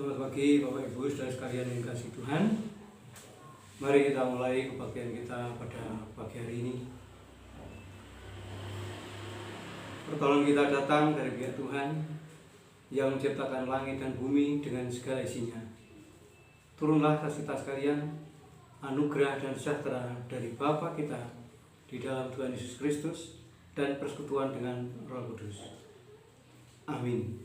Selamat pagi Bapak Ibu saudara sekalian yang kasih Tuhan. Mari kita mulai kebaktian kita pada pagi hari ini. Pertolongan kita datang dari pihak Tuhan yang menciptakan langit dan bumi dengan segala isinya. Turunlah kasih kita sekalian, anugerah dan sejahtera dari Bapa kita di dalam Tuhan Yesus Kristus dan persekutuan dengan Roh Kudus. Amin.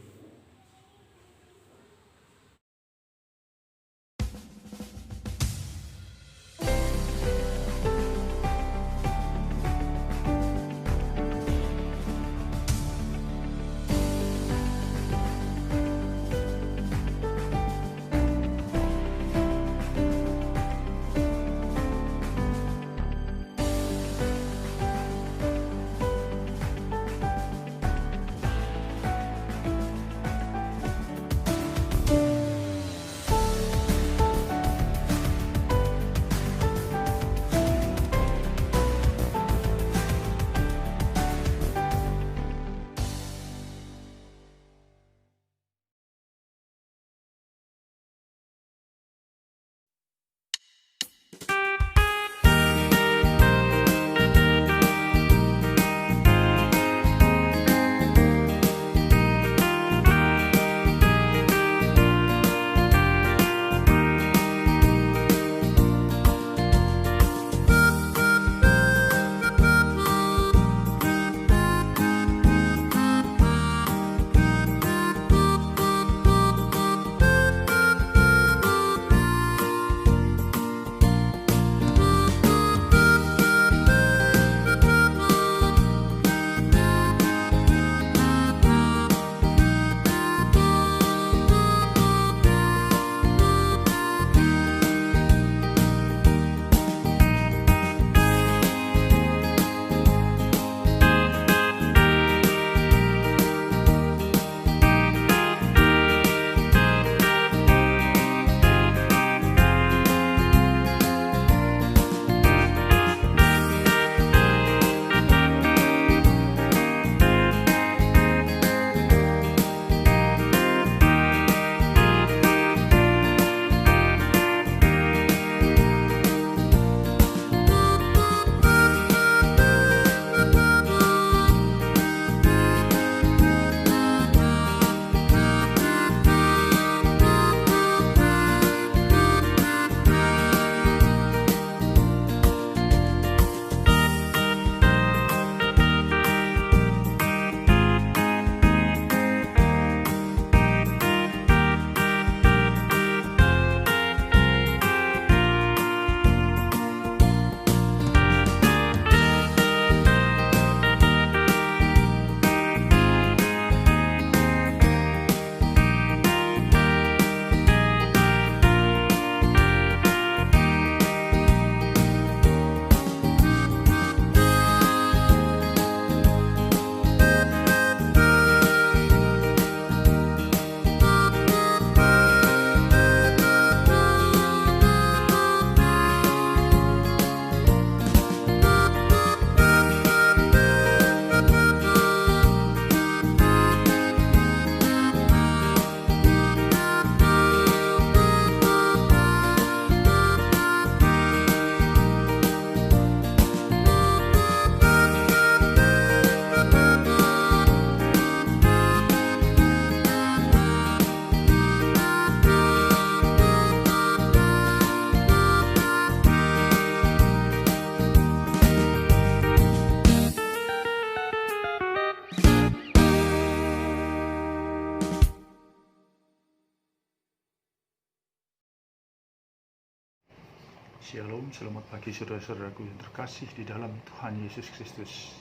Shalom, selamat pagi saudara-saudaraku yang terkasih di dalam Tuhan Yesus Kristus.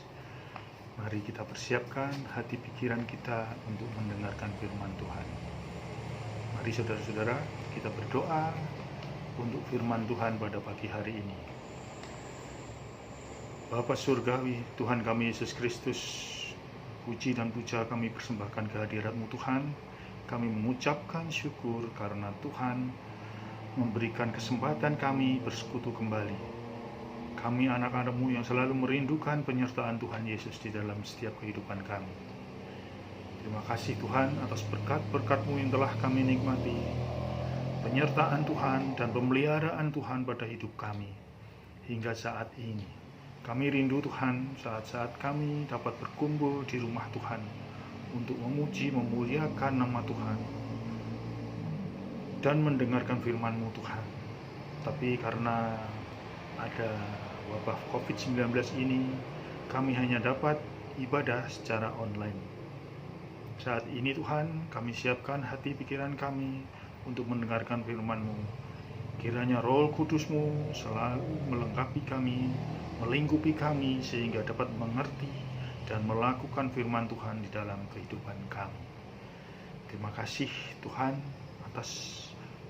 Mari kita persiapkan hati pikiran kita untuk mendengarkan firman Tuhan. Mari saudara-saudara, kita berdoa untuk firman Tuhan pada pagi hari ini. Bapa Surgawi, Tuhan kami Yesus Kristus, puji dan puja kami persembahkan kehadirat-Mu Tuhan. Kami mengucapkan syukur karena Tuhan memberikan kesempatan kami bersekutu kembali. Kami anak-anak-Mu yang selalu merindukan penyertaan Tuhan Yesus di dalam setiap kehidupan kami. Terima kasih Tuhan atas berkat-berkat-Mu yang telah kami nikmati, penyertaan Tuhan dan pemeliharaan Tuhan pada hidup kami hingga saat ini. Kami rindu Tuhan saat-saat kami dapat berkumpul di rumah Tuhan untuk memuji, memuliakan nama Tuhan dan mendengarkan firman-Mu Tuhan. Tapi karena ada wabah COVID-19 ini, kami hanya dapat ibadah secara online. Saat ini Tuhan, kami siapkan hati pikiran kami untuk mendengarkan firman-Mu. Kiranya Roh Kudus-Mu selalu melengkapi kami, melingkupi kami sehingga dapat mengerti dan melakukan firman Tuhan di dalam kehidupan kami. Terima kasih Tuhan atas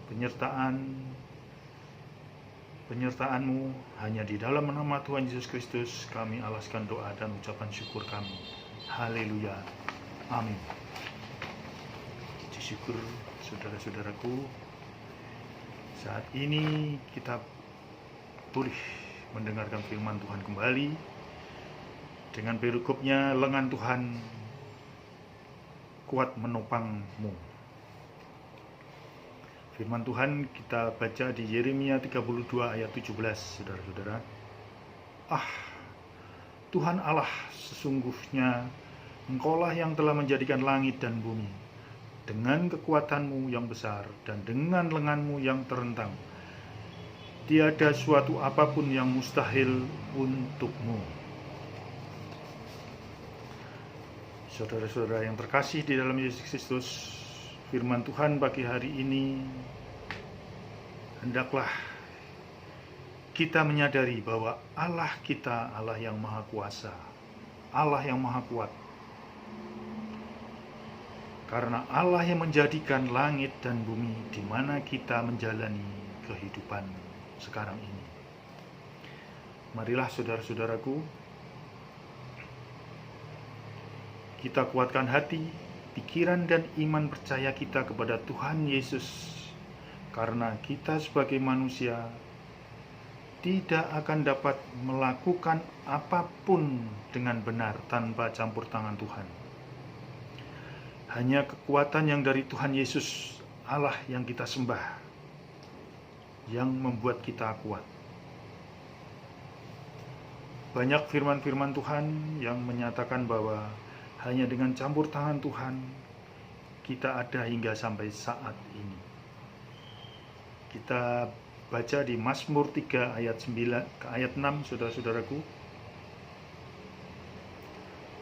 penyertaan-Mu. Hanya di dalam nama Tuhan Yesus Kristus kami alaskan doa dan ucapan syukur kami. Haleluya. Amin. Puji syukur saudara-saudaraku. Saat ini kita boleh mendengarkan firman Tuhan kembali dengan perikopnya, lengan Tuhan kuat menopangmu. Firman Tuhan kita baca di Yeremia 32 ayat 17, saudara-saudara. Tuhan Allah, sesungguhnya Engkaulah yang telah menjadikan langit dan bumi dengan kekuatan-Mu yang besar dan dengan lengan-Mu yang terentang. Tiada suatu apapun yang mustahil untuk-Mu. Saudara-saudara yang terkasih di dalam Yesus Kristus, firman Tuhan bagi hari ini, hendaklah kita menyadari bahwa Allah kita, Allah yang Maha Kuasa, Allah yang Maha Kuat. Karena Allah yang menjadikan langit dan bumi di mana kita menjalani kehidupan sekarang ini. Marilah saudara-saudaraku, kita kuatkan hati, pikiran dan iman percaya kita kepada Tuhan Yesus. Karena kita sebagai manusia tidak akan dapat melakukan apapun dengan benar tanpa campur tangan Tuhan. Hanya kekuatan yang dari Tuhan Yesus, Allah yang kita sembah, yang membuat kita kuat. Banyak firman-firman Tuhan yang menyatakan bahwa hanya dengan campur tangan Tuhan kita ada hingga sampai saat ini. Kita baca di Mazmur 3 ayat 9 ke ayat 6, saudara-saudaraku.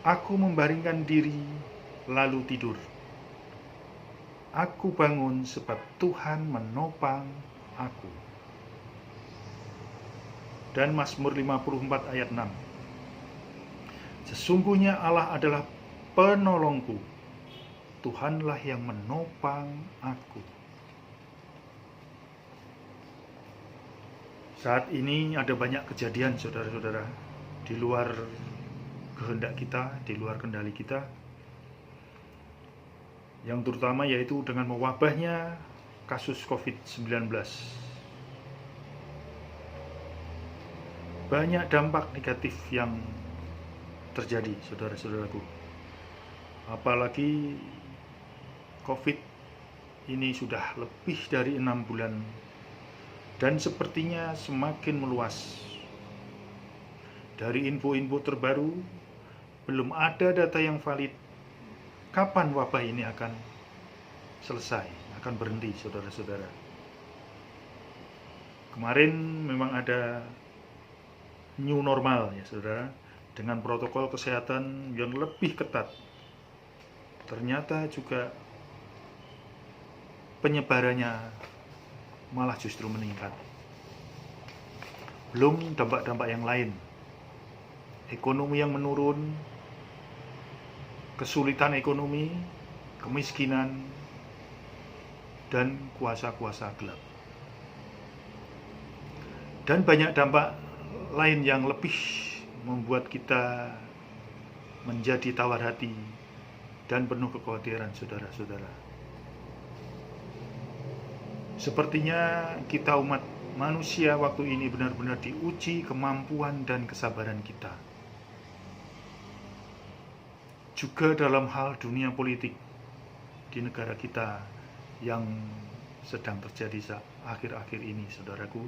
Aku membaringkan diri lalu tidur. Aku bangun sebab Tuhan menopang aku. Dan Mazmur 54 ayat 6. Sesungguhnya Allah adalah penolongku. Tuhanlah yang menopang aku. Saat ini ada banyak kejadian, saudara-saudara, di luar kehendak kita, di luar kendali kita. Yang terutama yaitu dengan mewabahnya kasus COVID-19. Banyak dampak negatif yang terjadi, saudara-saudaraku. Apalagi COVID ini sudah lebih dari 6 bulan dan sepertinya semakin meluas. Dari info-info terbaru, belum ada data yang valid kapan wabah ini akan selesai, akan berhenti, saudara-saudara. Kemarin memang ada new normal ya, saudara, dengan protokol kesehatan yang lebih ketat. Ternyata juga penyebarannya malah justru meningkat. Belum dampak-dampak yang lain. Ekonomi yang menurun, kesulitan ekonomi, kemiskinan, dan kuasa-kuasa gelap. Dan banyak dampak lain yang lebih membuat kita menjadi tawar hati dan penuh kekhawatiran, saudara-saudara. Sepertinya kita umat manusia waktu ini benar-benar diuji kemampuan dan kesabaran kita. juga dalam hal dunia politik di negara kita yang sedang terjadi akhir-akhir ini, saudaraku.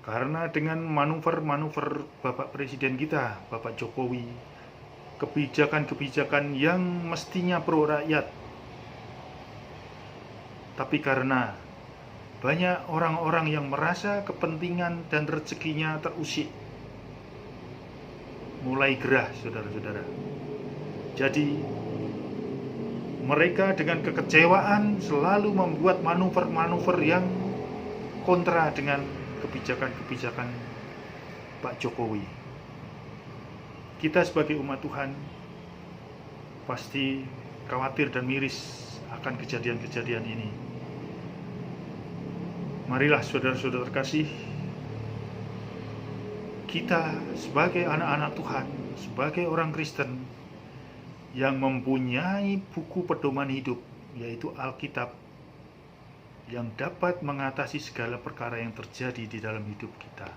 Karena dengan manuver-manuver Bapak Presiden kita, Bapak Jokowi, kebijakan-kebijakan yang mestinya pro rakyat, tapi karena banyak orang-orang yang merasa kepentingan dan rezekinya terusik, mulai gerah, saudara-saudara. Jadi mereka dengan kekecewaan selalu membuat manuver-manuver yang kontra dengan kebijakan-kebijakan Pak Jokowi. Kita sebagai umat Tuhan pasti khawatir dan miris akan kejadian-kejadian ini. Marilah saudara-saudara terkasih, kita sebagai anak-anak Tuhan, sebagai orang Kristen yang mempunyai buku pedoman hidup, yaitu Alkitab, yang dapat mengatasi segala perkara yang terjadi di dalam hidup kita.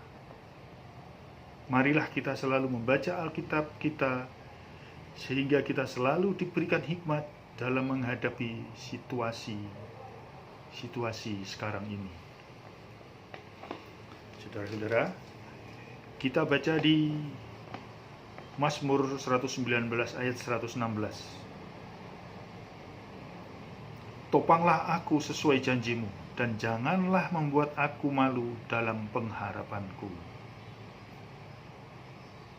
Marilah kita selalu membaca Alkitab kita, sehingga kita selalu diberikan hikmat dalam menghadapi situasi sekarang ini. Saudara-saudara, kita baca di Mazmur 119 ayat 116. Topanglah aku sesuai janjimu, dan janganlah membuat aku malu dalam pengharapanku.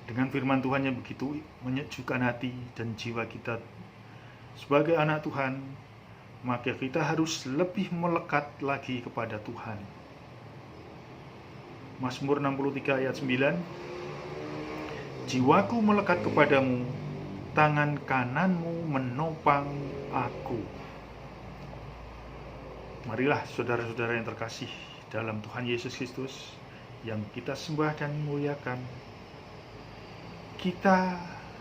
Dengan firman Tuhan yang begitu menyejukkan hati dan jiwa kita sebagai anak Tuhan, maka kita harus lebih melekat lagi kepada Tuhan. Mazmur 63 ayat 9. Jiwaku melekat kepadamu, tangan kananmu menopang aku. Marilah saudara-saudara yang terkasih dalam Tuhan Yesus Kristus, yang kita sembah dan muliakan, kita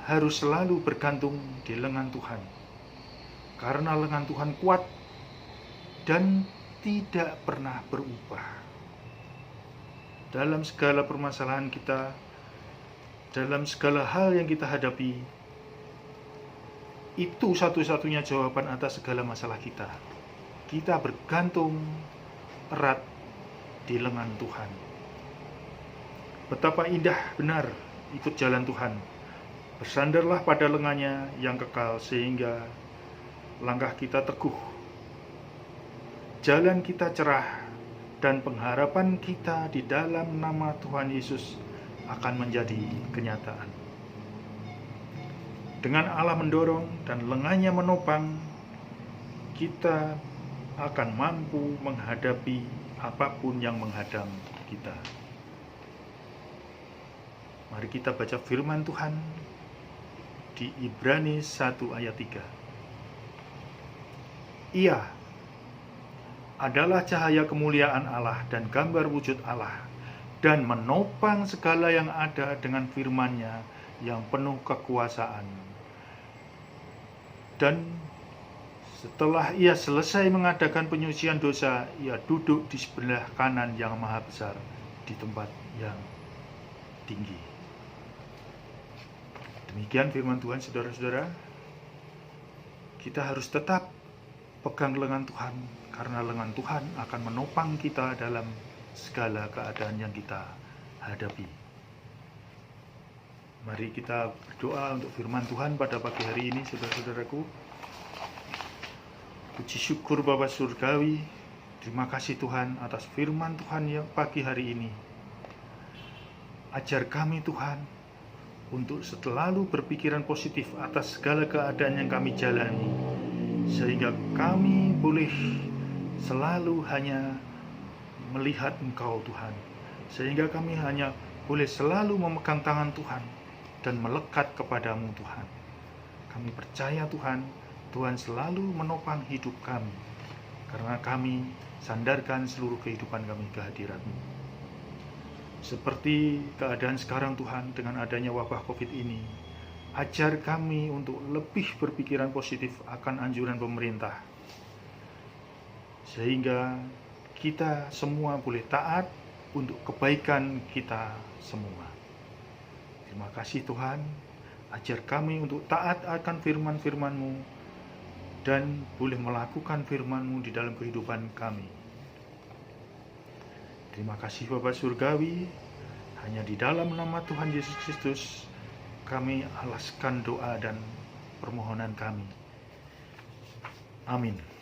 harus selalu bergantung di lengan Tuhan, karena lengan Tuhan kuat dan tidak pernah berubah. Dalam segala permasalahan kita, dalam segala hal yang kita hadapi, itu satu-satunya jawaban atas segala masalah kita. Kita bergantung erat di lengan Tuhan. Betapa indah benar ikut jalan Tuhan. Bersandarlah pada lengannya yang kekal, sehingga langkah kita teguh, jalan kita cerah, dan pengharapan kita di dalam nama Tuhan Yesus akan menjadi kenyataan. Dengan Allah mendorong dan lengannya menopang, kita akan mampu menghadapi apapun yang menghadang kita. Mari kita baca firman Tuhan di Ibrani 1 ayat 3. Ia adalah cahaya kemuliaan Allah dan gambar wujud Allah, dan menopang segala yang ada dengan firman-Nya yang penuh kekuasaan. Dan setelah ia selesai mengadakan penyucian dosa, ia duduk di sebelah kanan yang maha besar di tempat yang tinggi. Demikian firman Tuhan, saudara-saudara. Kita harus tetap pegang lengan Tuhan, karena lengan Tuhan akan menopang kita dalam segala keadaan yang kita hadapi. Mari kita berdoa untuk firman Tuhan pada pagi hari ini, saudara-saudaraku. Puji syukur Bapa Surgawi, terima kasih Tuhan atas firman Tuhan yang pagi hari ini. Ajar kami Tuhan untuk selalu berpikiran positif atas segala keadaan yang kami jalani, sehingga kami boleh selalu hanya melihat Engkau Tuhan, sehingga kami hanya boleh selalu memegang tangan Tuhan dan melekat kepadamu Tuhan. Kami percaya Tuhan, Tuhan selalu menopang hidup kami, karena kami sandarkan seluruh kehidupan kami ke hadirat-Mu. Seperti keadaan sekarang Tuhan, dengan adanya wabah COVID ini, ajar kami untuk lebih berpikiran positif akan anjuran pemerintah, sehingga kita semua boleh taat untuk kebaikan kita semua. Terima kasih Tuhan. Ajar kami untuk taat akan firman-firman-Mu dan boleh melakukan firman-Mu di dalam kehidupan kami. Terima kasih Bapa Surgawi, hanya di dalam nama Tuhan Yesus Kristus kami alaskan doa dan permohonan kami. Amin.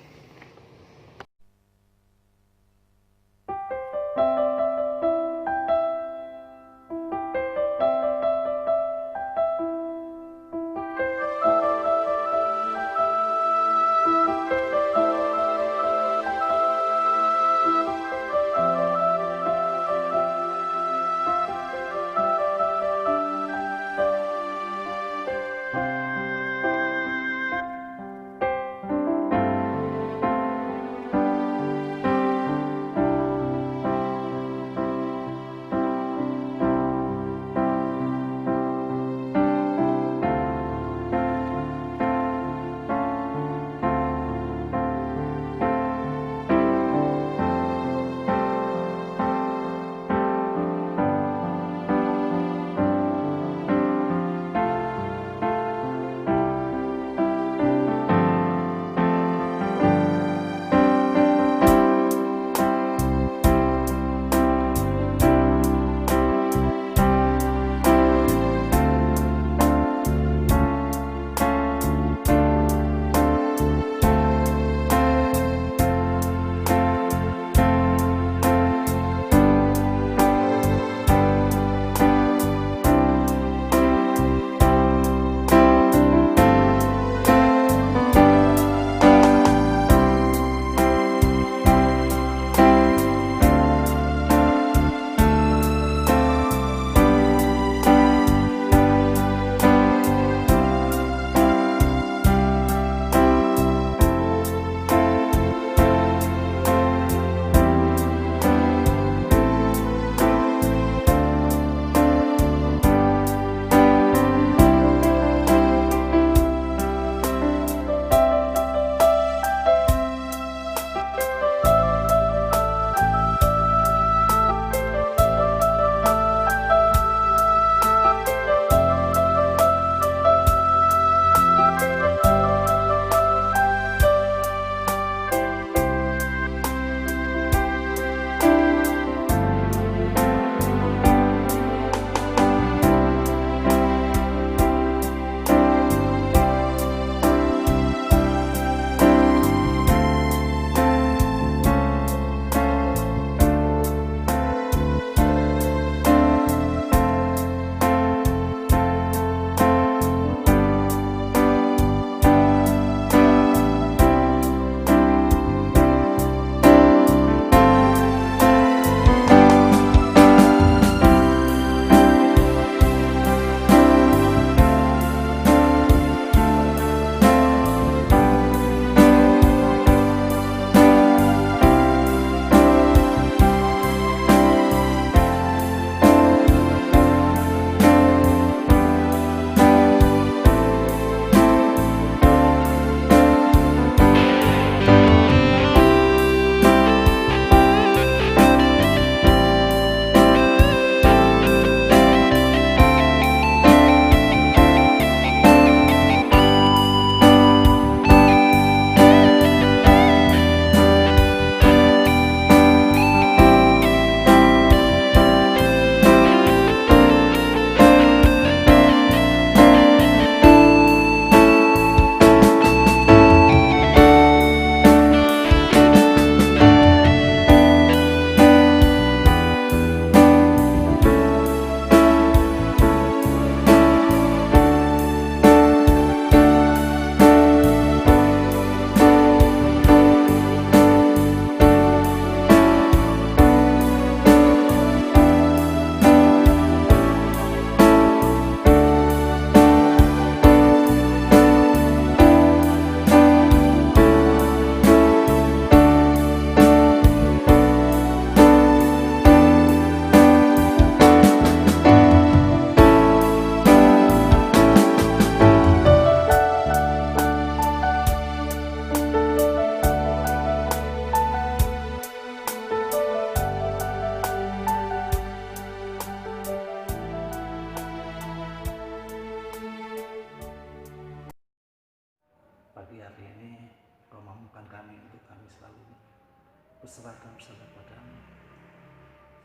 berserah dan bersandar padamu.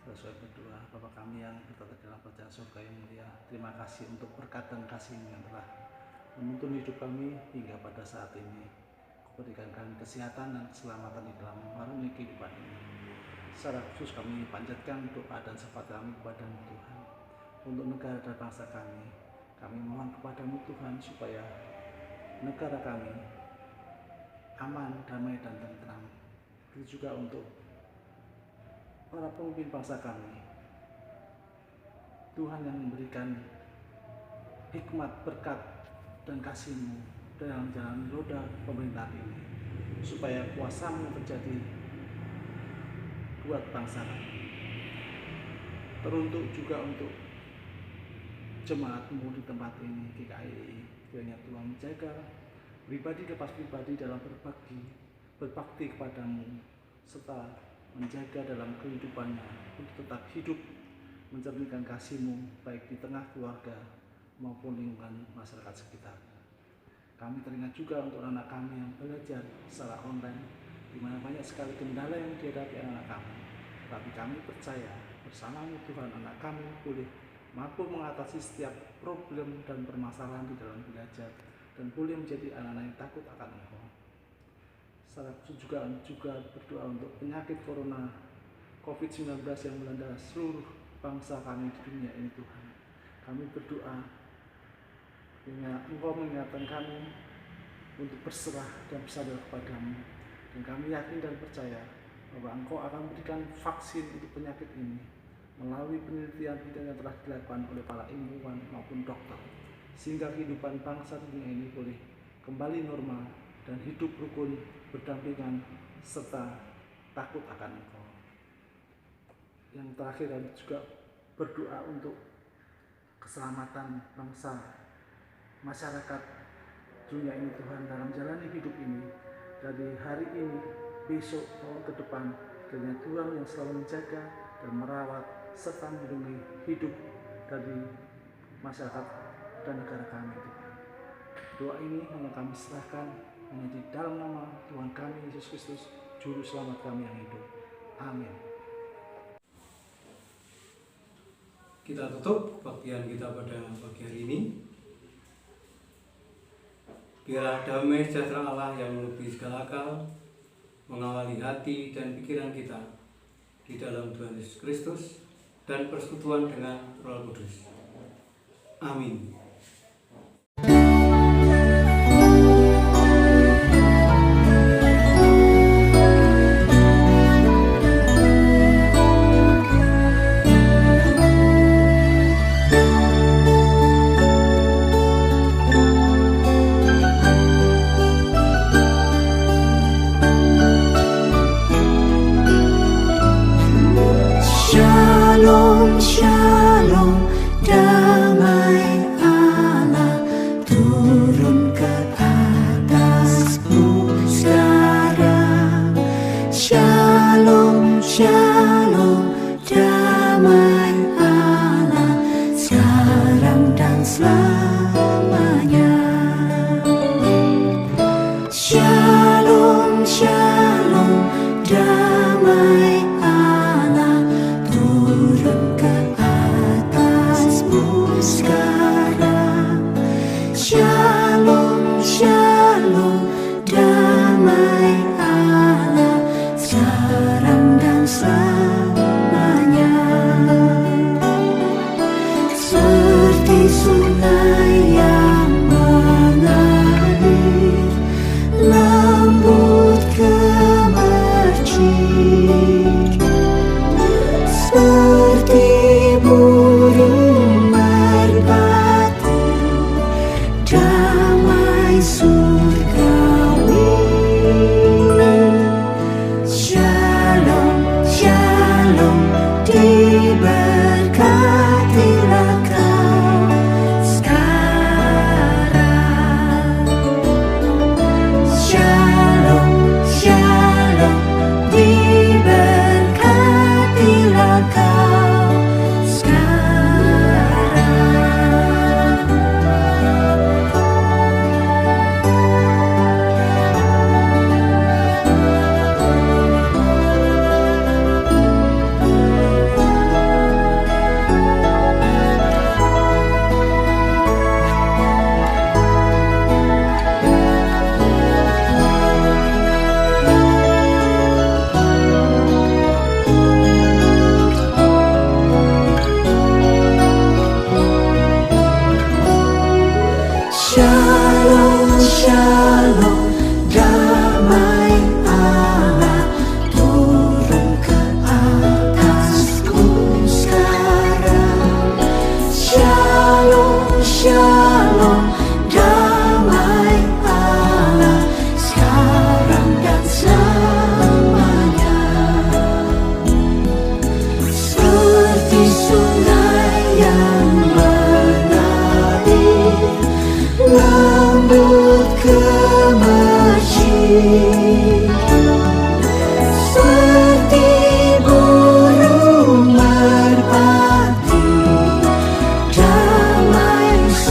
Sesuai berdoa, Bapa kami yang berada dalam kerajaan surga yang mulia, terima kasih untuk berkat dan kasih-Mu yang telah menuntun hidup kami hingga pada saat ini. Berikan kami kesehatan dan keselamatan di dalam mengarungi kehidupan ini. Secara khusus kami panjatkan doa dan syafaat kami kepada-Mu Tuhan, untuk negara dan bangsa kami. Kami mohon kepada-Mu Tuhan supaya negara kami aman, damai, dan tentram. Begitu juga untuk para pemimpin bangsa kami. Tuhan yang memberikan hikmat, berkat, dan kasih-Mu dalam jalan roda pemerintahan ini, supaya kuasa-Mu terjadi buat bangsa kami. Teruntuk juga untuk jemaat-Mu di tempat ini, GKI, kiranya Tuhan menjaga pribadi lepas pribadi dalam berbakti kepada-Mu, serta menjaga dalam kehidupannya untuk tetap hidup mencerminkan kasih-Mu baik di tengah keluarga maupun lingkungan masyarakat sekitar. Kami teringat juga untuk anak kami yang belajar secara online, di mana banyak sekali kendala yang dihadapi anak kami. Tapi kami percaya bersama-Mu Tuhan, anak kami boleh mampu mengatasi setiap problem dan permasalahan di dalam belajar, dan boleh menjadi anak-anak yang takut akan Engkau. Secara khusus juga berdoa untuk penyakit corona COVID-19 yang melanda seluruh bangsa kami di dunia ini Tuhan. Kami berdoa hingga Engkau mengingatkan kami untuk berserah dan bersandar kepada-Mu, dan kami yakin dan percaya bahwa Engkau akan memberikan vaksin untuk penyakit ini melalui penelitian yang telah dilakukan oleh para ilmuwan maupun dokter, sehingga kehidupan bangsa dunia ini boleh kembali normal dan hidup rukun berdampingan serta takut akan Engkau. Yang terakhir, kami juga berdoa untuk keselamatan bangsa, masyarakat dunia ini Tuhan, dalam jalani hidup ini, dari hari ini, besok, tahun ke depan. Kiranya Tuhan yang selalu menjaga dan merawat serta melindungi hidup dari masyarakat dan negara kami Tuhan. Doa ini hanya kami serahkan hanya di dalam nama Tuhan kami Yesus Kristus, Juru Selamat kami yang hidup. Amin. Kita tutup bagian kita pada pagi hari ini. Biarlah damai sejahtera Allah yang melebihi segala akal mengawali hati dan pikiran kita di dalam Tuhan Yesus Kristus dan persekutuan dengan Roh Kudus. Amin. Shalom, shalom, damai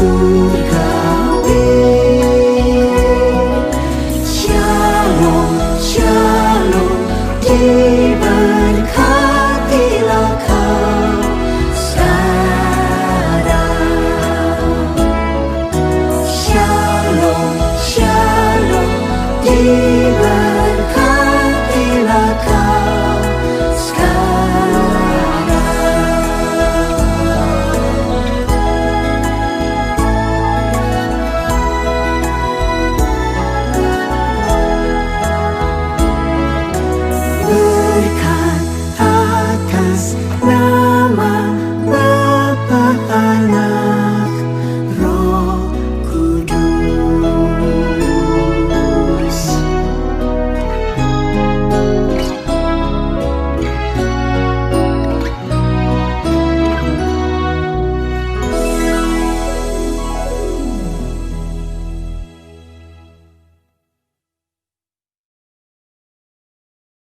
Yesus.